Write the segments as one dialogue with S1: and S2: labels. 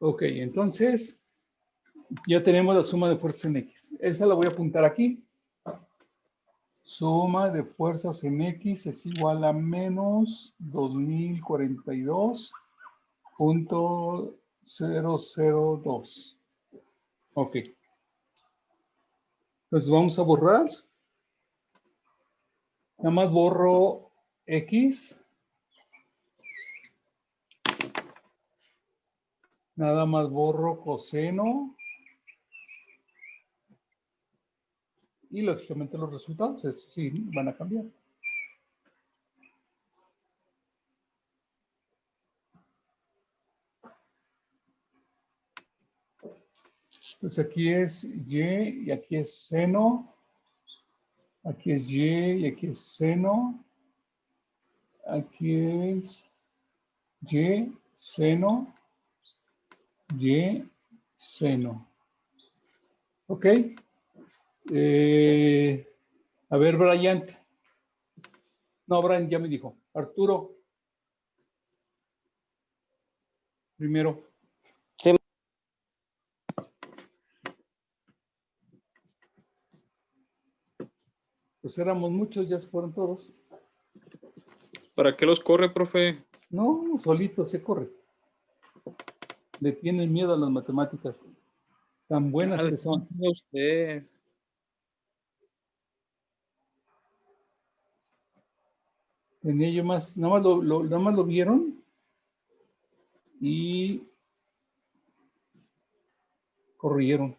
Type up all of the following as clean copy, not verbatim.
S1: Ok, entonces ya tenemos la suma de fuerzas en X. Esa la voy a apuntar aquí. Suma de fuerzas en X es igual a menos 2042.002. Ok. Entonces vamos a borrar. Nada más borro X. Nada más borro coseno. Y lógicamente los resultados, estos sí van a cambiar. Pues aquí es Y y aquí es seno. Aquí es Y y aquí es seno. Aquí es Y, seno, Y, seno. ¿Ok? A ver, Brian. No, Brian ya me dijo. Arturo. Primero.
S2: Sí.
S1: Pues éramos muchos, ya se fueron todos.
S3: ¿Para qué los corre, profe?
S1: No, solito se corre. Le tienen miedo a las matemáticas. Tan buenas que son.
S3: Usted.
S1: Tenía yo más, nada más lo vieron y corrieron.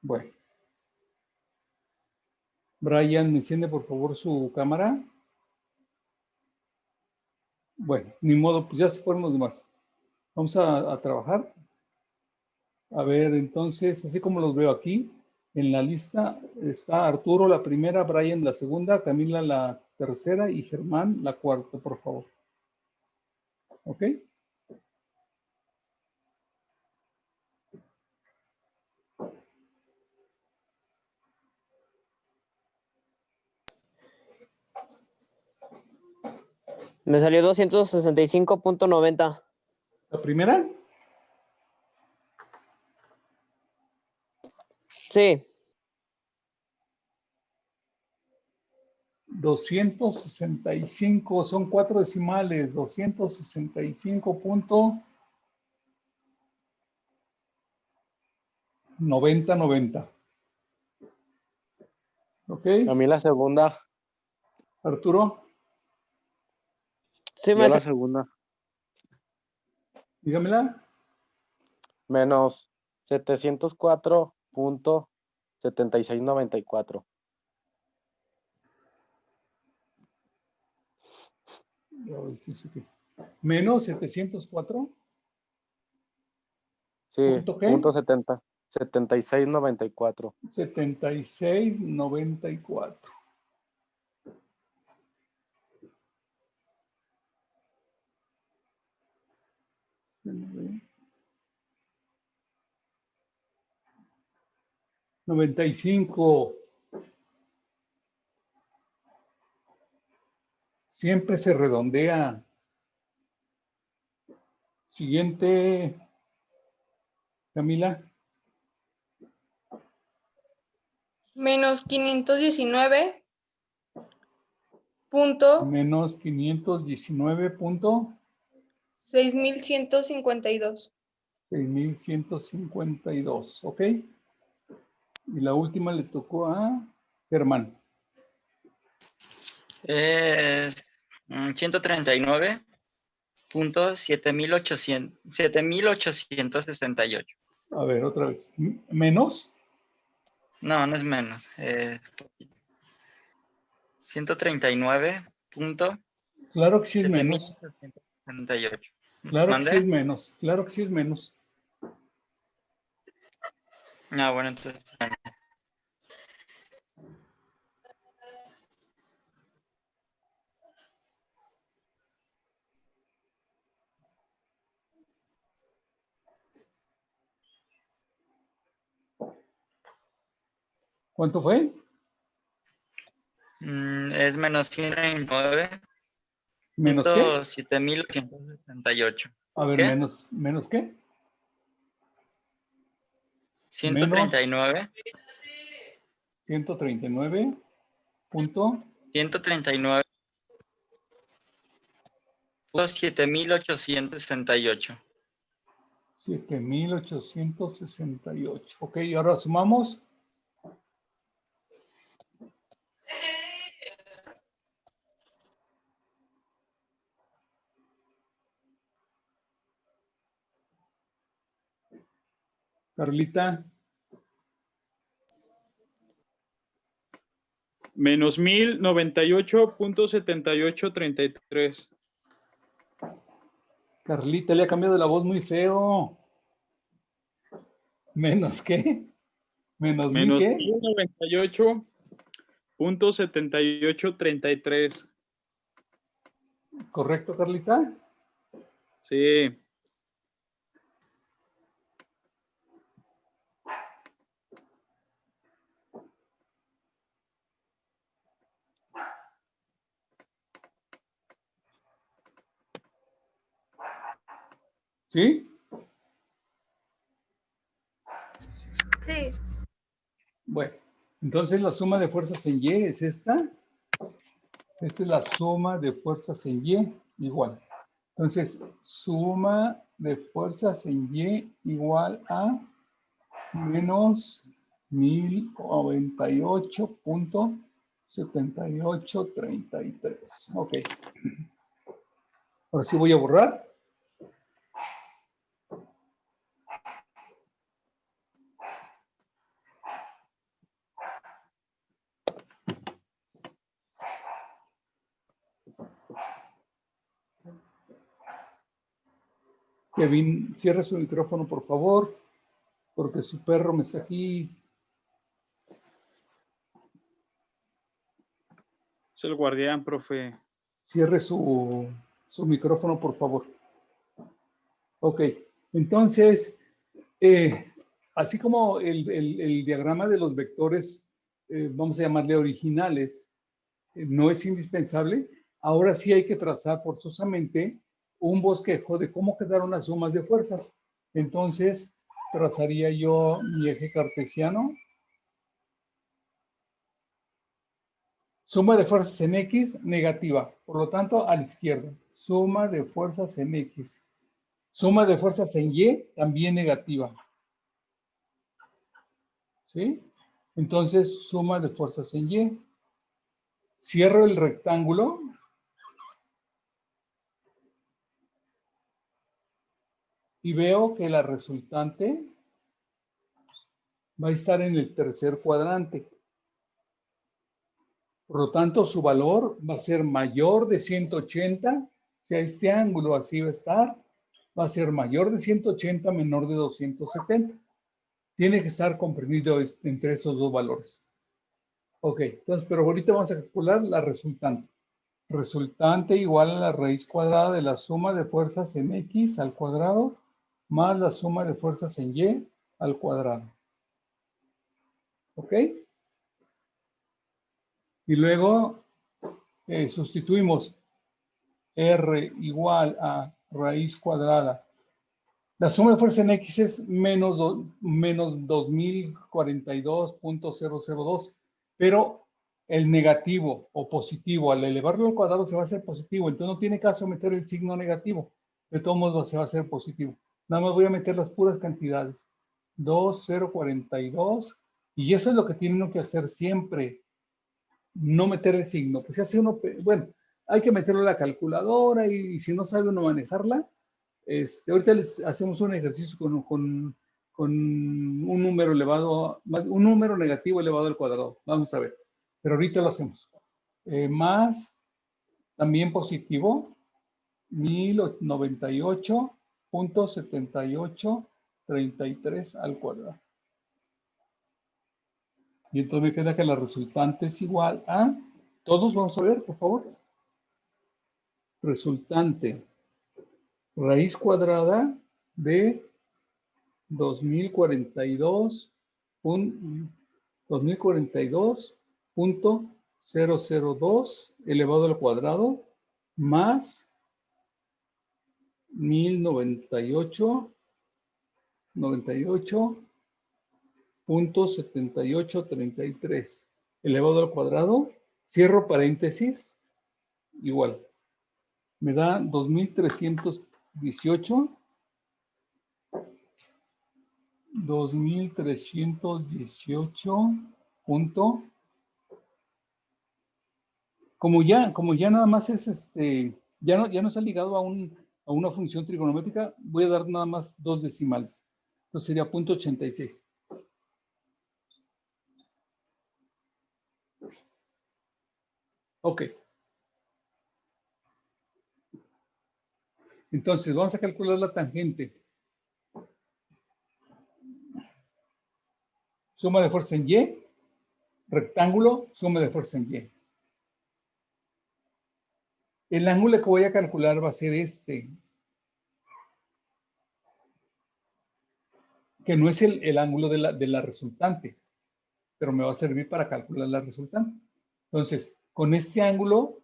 S1: Bueno. Brian, enciende por favor su cámara. Bueno, ni modo, pues ya se fueron los demás. Vamos a trabajar. A ver, entonces, así como los veo aquí, en la lista está Arturo la primera, Brian la segunda, Camila la tercera y Germán la cuarta, por favor. ¿Ok?
S2: Me salió 265.90.
S1: ¿La primera?
S2: Sí.
S1: 265, son 4 decimales, 265.90. ¿Ok?
S4: A mí la segunda.
S1: Arturo,
S2: Sí,
S4: Yo la segunda.
S1: dígamela.
S4: Menos 704.7694.
S1: Menos 704.
S4: Sí,
S1: ¿Punto qué?
S4: punto 7694.
S1: 76.94. $95. Siempre se redondea. Siguiente, Camila.
S5: Menos 519.
S1: Menos 519.
S5: 6.152.
S1: 6.152. ¿Ok? Y la última le tocó a Germán.
S6: Es 139.7868.
S1: A ver, otra vez. Menos.
S6: No, no es menos. 139.
S1: Claro que sí es menos.
S6: 7.868.
S1: Claro que sí es
S6: ¿Mandé?
S1: menos. Claro que sí es menos.
S6: Ah, bueno, entonces.
S1: ¿Cuánto fue?
S6: Es menos 139.
S1: ¿Menos qué?
S6: 107.868.
S1: A ver,
S6: ¿Qué?
S1: ¿menos qué?
S6: 139.
S1: 139 punto
S6: 139. 7.868.
S1: 7.868. Ok, y ahora sumamos. Carlita,
S3: Menos 1.098.7833.
S1: Carlita, le ha cambiado la voz muy feo. ¿Menos qué? ¿Menos mil
S3: Menos
S1: qué?
S3: 1.098.7833.
S1: ¿Correcto, Carlita?
S3: Sí.
S1: ¿Sí?
S5: Sí.
S1: Bueno, entonces la suma de fuerzas en Y es esta. Esta es la suma de fuerzas en Y igual. Entonces, suma de fuerzas en Y igual a menos 1098.7833. Ok. Ahora sí voy a borrar. Kevin, cierra su micrófono, por favor, porque su perro me está aquí.
S3: Es el guardián, profe.
S1: Cierre su micrófono, por favor. Ok, entonces, así como el diagrama de los vectores, vamos a llamarle originales, no es indispensable, ahora sí hay que trazar forzosamente un bosquejo de cómo quedaron las sumas de fuerzas. Entonces, trazaría yo mi eje cartesiano. Suma de fuerzas en X, negativa. Por lo tanto, a la izquierda. Suma de fuerzas en X. Suma de fuerzas en Y, también negativa. ¿Sí? Entonces, suma de fuerzas en Y. Cierro el rectángulo. Y veo que la resultante va a estar en el tercer cuadrante. Por lo tanto, su valor va a ser mayor de 180. O sea, este ángulo así va a estar. Va a ser mayor de 180, menor de 270. Tiene que estar comprendido entre esos dos valores. Ok, entonces, pero ahorita vamos a calcular la resultante. Resultante igual a la raíz cuadrada de la suma de fuerzas en X al cuadrado más la suma de fuerzas en Y al cuadrado. ¿Ok? Y luego sustituimos R igual a raíz cuadrada. La suma de fuerza en X es menos 2042.002, pero el negativo o positivo, al elevarlo al cuadrado se va a hacer positivo, entonces no tiene caso meter el signo negativo, de todos modos se va a hacer positivo. Nada más voy a meter las puras cantidades. 2,042, y eso es lo que tiene uno que hacer siempre, no meter el signo. Pues si hace uno, bueno, hay que meterlo a la calculadora y si no sabe uno manejarla, ahorita les hacemos un ejercicio con un número elevado, un número negativo elevado al cuadrado. Vamos a ver. Pero ahorita lo hacemos. Más, también positivo, 1098.7833 al cuadrado. Y entonces me queda que la resultante es igual a, todos vamos a ver, por favor. Resultante, raíz cuadrada de 2042.002 elevado al cuadrado más 1098.7833 elevado al cuadrado, cierro paréntesis, igual. Me da 2318. 2318 punto. Como ya nada más es ya no está ligado a una función trigonométrica, voy a dar nada más 2 decimales. Entonces sería 0.86. Ok. Entonces vamos a calcular la tangente. Suma de fuerza en Y, rectángulo, suma de fuerza en Y. El ángulo que voy a calcular va a ser este, que no es el ángulo de la resultante, pero me va a servir para calcular la resultante. Entonces, con este ángulo,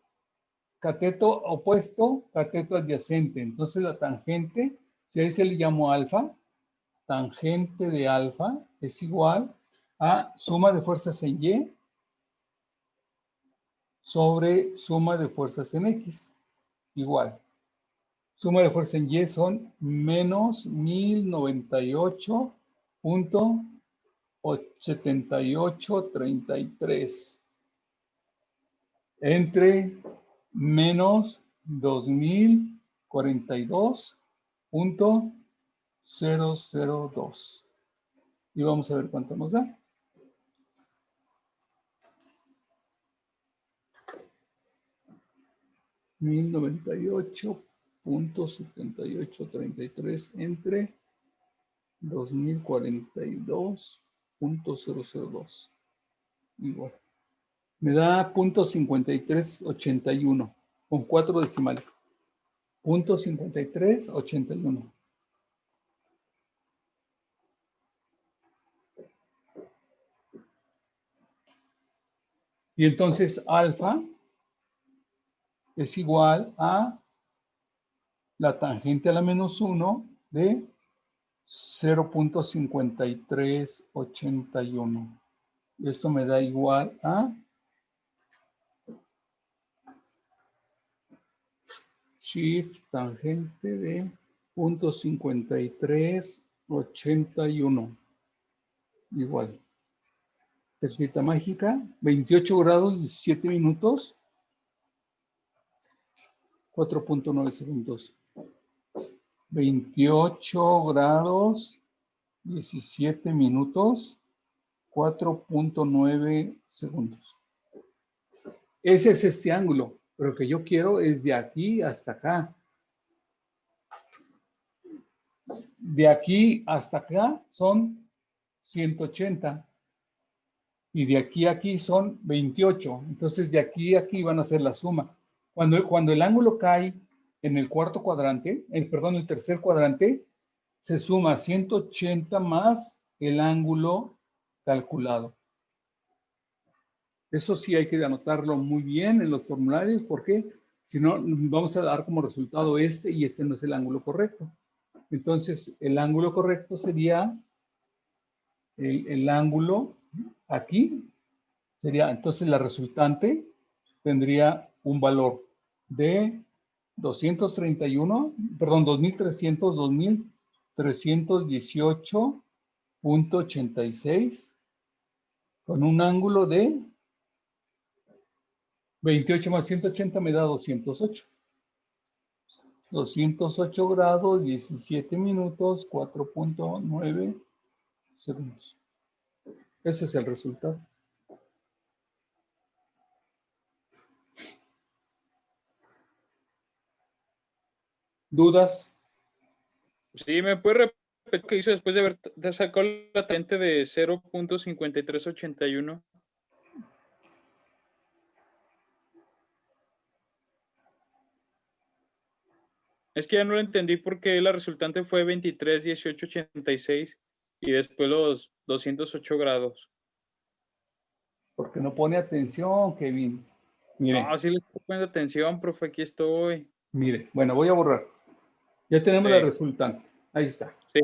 S1: cateto opuesto, cateto adyacente. Entonces, la tangente, si a ese le llamo alfa, tangente de alfa es igual a suma de fuerzas en Y sobre suma de fuerzas en X. Igual. Suma de fuerza en Y son menos 1098.7833 entre menos 2042.002. Y vamos a ver cuánto nos da. .7833 entre 2042.002. Igual. Me da 0.5381 con 4 decimales. 0.5381. Y entonces alfa es igual a la tangente a la menos 1 de 0.5381. Esto me da igual a shift tangente de 0.5381. Igual. Tercita mágica, 28 grados, 17 minutos, 4.9 segundos. 28 grados, 17 minutos, 4.9 segundos. Ese es este ángulo, pero lo que yo quiero es de aquí hasta acá. De aquí hasta acá son 180. Y de aquí a aquí son 28. Entonces, de aquí a aquí van a ser la suma. Cuando el ángulo cae en el cuarto cuadrante, el tercer cuadrante, se suma 180 más el ángulo calculado. Eso sí hay que anotarlo muy bien en los formularios, porque si no, vamos a dar como resultado este y este no es el ángulo correcto. Entonces, el ángulo correcto sería el ángulo aquí. Sería, entonces, la resultante tendría un valor de 2318.86 con un ángulo de 28 más 180 me da 208. 208 grados, 17 minutos, 4.9 segundos. Ese es el resultado. ¿Dudas?
S3: Sí, ¿me puede repetir qué hizo después de haber sacado la tangente de 0.5381? Es que ya no lo entendí porque la resultante fue 231886 y después los 208 grados.
S1: Porque no pone atención, Kevin. Mire,
S3: No, sí le estoy poniendo atención, profe, aquí estoy.
S1: mire. Bueno, voy a borrar. Ya tenemos
S3: Sí.
S1: la resultante. Ahí está.
S3: Sí.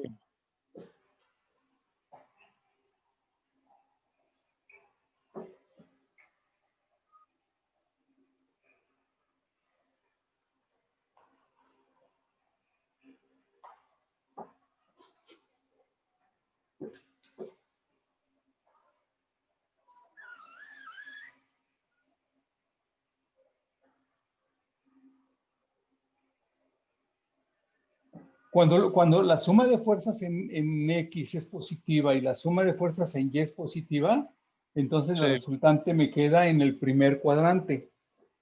S1: Cuando la suma de fuerzas en X es positiva y la suma de fuerzas en Y es positiva, entonces la
S3: Sí.
S1: resultante me queda en el primer cuadrante.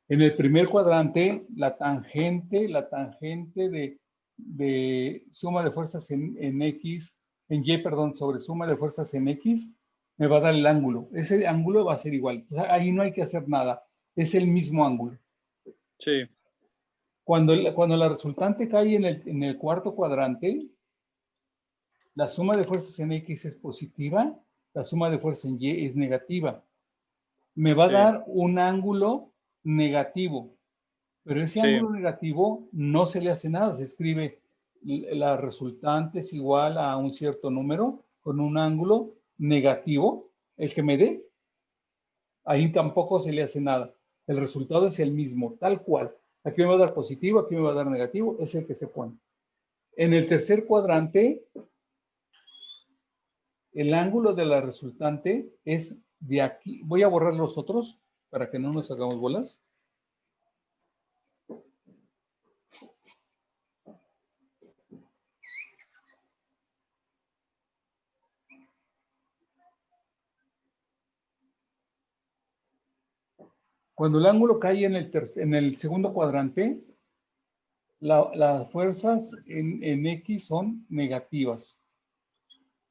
S1: En el primer cuadrante, la tangente de suma de fuerzas en X, en Y, perdón, sobre suma de fuerzas en X, me va a dar el ángulo. Ese ángulo va a ser igual. O sea, ahí no hay que hacer nada. Es el mismo ángulo.
S3: Sí.
S1: Cuando la resultante cae en el cuarto cuadrante, la suma de fuerzas en X es positiva, la suma de fuerzas en Y es negativa. Me va a
S3: Sí.
S1: dar un ángulo negativo, pero ese
S3: Sí.
S1: ángulo negativo no se le hace nada. Se escribe la resultante es igual a un cierto número con un ángulo negativo, el que me dé. Ahí tampoco se le hace nada. El resultado es el mismo, tal cual. Aquí me va a dar positivo, aquí me va a dar negativo, es el que se pone. En el tercer cuadrante, el ángulo de la resultante es de aquí. Voy a borrar los otros para que no nos hagamos bolas. Cuando el ángulo cae en el segundo cuadrante, las fuerzas en X son negativas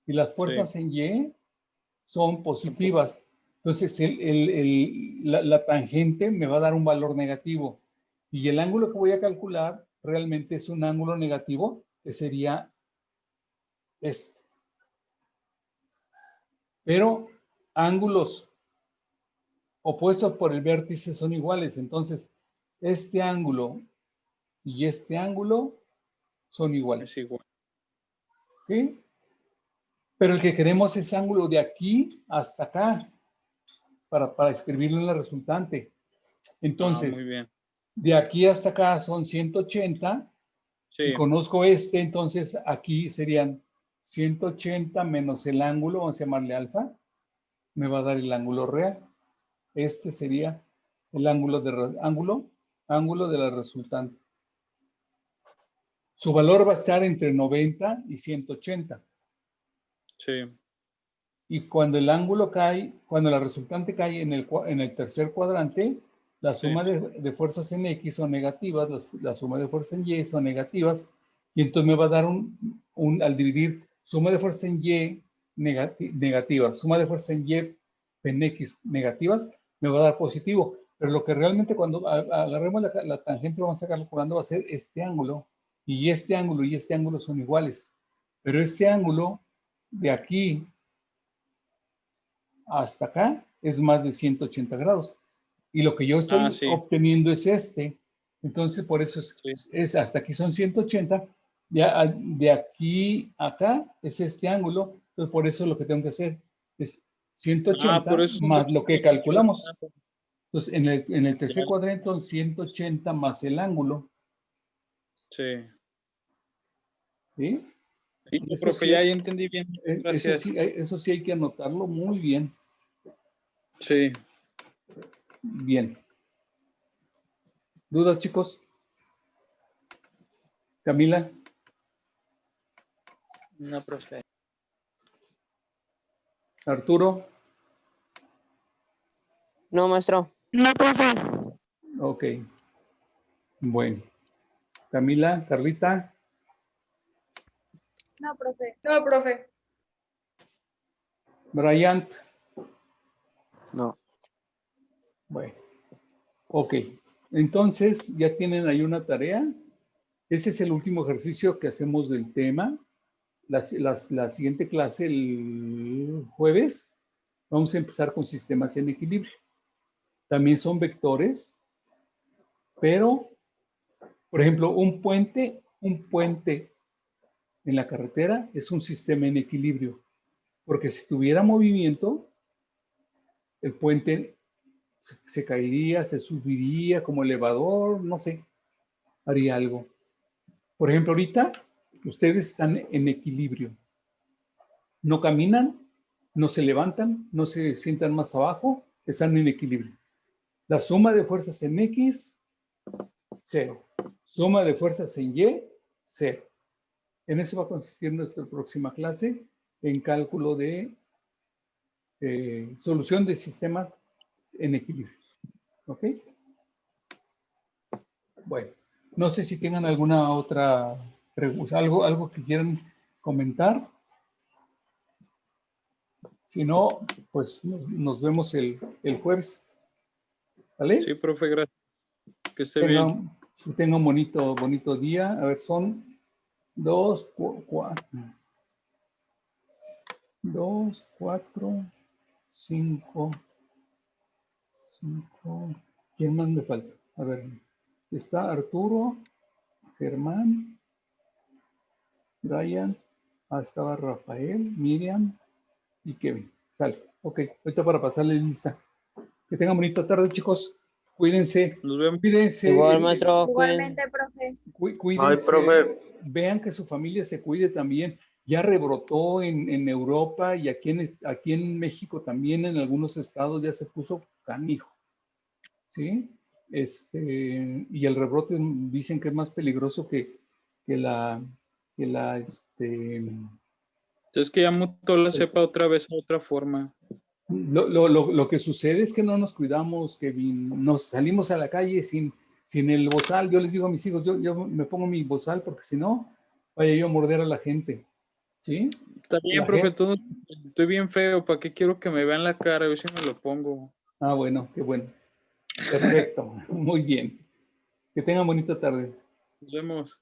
S1: y las fuerzas en Y son positivas. Entonces, la tangente me va a dar un valor negativo y el ángulo que voy a calcular realmente es un ángulo negativo que sería este. Pero ángulos opuestos por el vértice son iguales. Entonces, este ángulo y este ángulo son iguales.
S3: Es igual.
S1: ¿Sí? Pero el que queremos es ángulo de aquí hasta acá para escribirlo en la resultante.
S3: Muy
S1: Entonces,
S3: bien.
S1: de aquí hasta acá son 180 y
S3: Sí.
S1: conozco este, entonces aquí serían 180 menos el ángulo, vamos a llamarle alfa, me va a dar el ángulo real. Este sería el ángulo de la resultante. Su valor va a estar entre 90 y 180.
S3: Sí.
S1: Y cuando el ángulo cae, cuando la resultante cae en el tercer cuadrante, la suma de fuerzas en X son negativas, la suma de fuerzas en Y son negativas, y entonces me va a dar al dividir suma de fuerzas en Y negativas, suma de fuerzas en Y en X negativas, me va a dar positivo. Pero lo que realmente cuando agarremos la tangente vamos a estar calculando va a ser este ángulo, y este ángulo son iguales. Pero este ángulo de aquí hasta acá es más de 180 grados. Y lo que yo estoy
S3: Sí.
S1: obteniendo es este. Entonces, por eso es hasta aquí son 180. Ya de aquí a acá es este ángulo. Entonces, por eso lo que tengo que hacer es 180
S3: por eso son
S1: más lo que
S3: 180.
S1: calculamos. Entonces, en el tercer cuadrante son 180 más el ángulo.
S3: Sí.
S1: ¿Sí?
S3: Sí,
S1: Eso
S3: profe,
S1: sí,
S3: ya entendí bien. Gracias.
S1: eso sí hay que anotarlo muy bien.
S3: Sí.
S1: Bien. ¿Dudas, chicos? Camila,
S6: No, profe.
S1: Arturo.
S2: No, maestro.
S1: Ok. Bueno. Camila, Carlita,
S5: No, profe.
S7: No, profe.
S1: Bryant.
S4: No.
S1: Bueno. Ok. Entonces, ya tienen ahí una tarea. Ese es el último ejercicio que hacemos del tema. La siguiente clase, el jueves, vamos a empezar con sistemas en equilibrio. también son vectores, pero, por ejemplo, un puente en la carretera es un sistema en equilibrio, porque si tuviera movimiento, el puente se caería, se subiría como elevador, no sé, haría algo. Por ejemplo, ahorita ustedes están en equilibrio. No caminan, no se levantan, no se sientan más abajo, están en equilibrio. La suma de fuerzas en X, 0. Suma de fuerzas en Y, 0. En eso va a consistir nuestra próxima clase, en cálculo de solución de sistemas en equilibrio. ¿Ok? Bueno, no sé si tengan alguna otra pregunta, algo que quieran comentar. Si no, pues nos vemos el jueves. ¿Vale?
S3: Sí, profe, gracias. Que esté bien.
S1: Que tenga un bonito día. A ver, son 2, 4, 5. ¿Quién más me falta? A ver, está Arturo, Germán, Brian, estaba Rafael, Miriam y Kevin. Sale. Ok, ahorita para pasarle lista. Que tengan bonita tarde, chicos. Cuídense.
S3: Nos vemos.
S1: Cuídense.
S2: Igual, maestro.
S5: Igualmente, profe.
S1: Cuídense.
S4: Ay, profe.
S1: Vean que su familia se cuide también. Ya rebrotó en Europa y aquí en México también, en algunos estados ya se puso canijo. ¿Sí? Y el rebrote dicen que es más peligroso que la
S3: Es que ya mutó la cepa otra vez a otra forma.
S1: Lo que sucede es que no nos cuidamos, Kevin. Nos salimos a la calle sin el bozal. Yo les digo a mis hijos, yo me pongo mi bozal porque si no, vaya yo a morder a la gente. ¿Sí?
S3: Está bien, profe, estoy bien feo. ¿Para qué quiero que me vean la cara? A ver si me lo pongo.
S1: Ah, bueno, qué bueno. Perfecto. Muy bien. Que tengan bonita tarde.
S3: Nos vemos.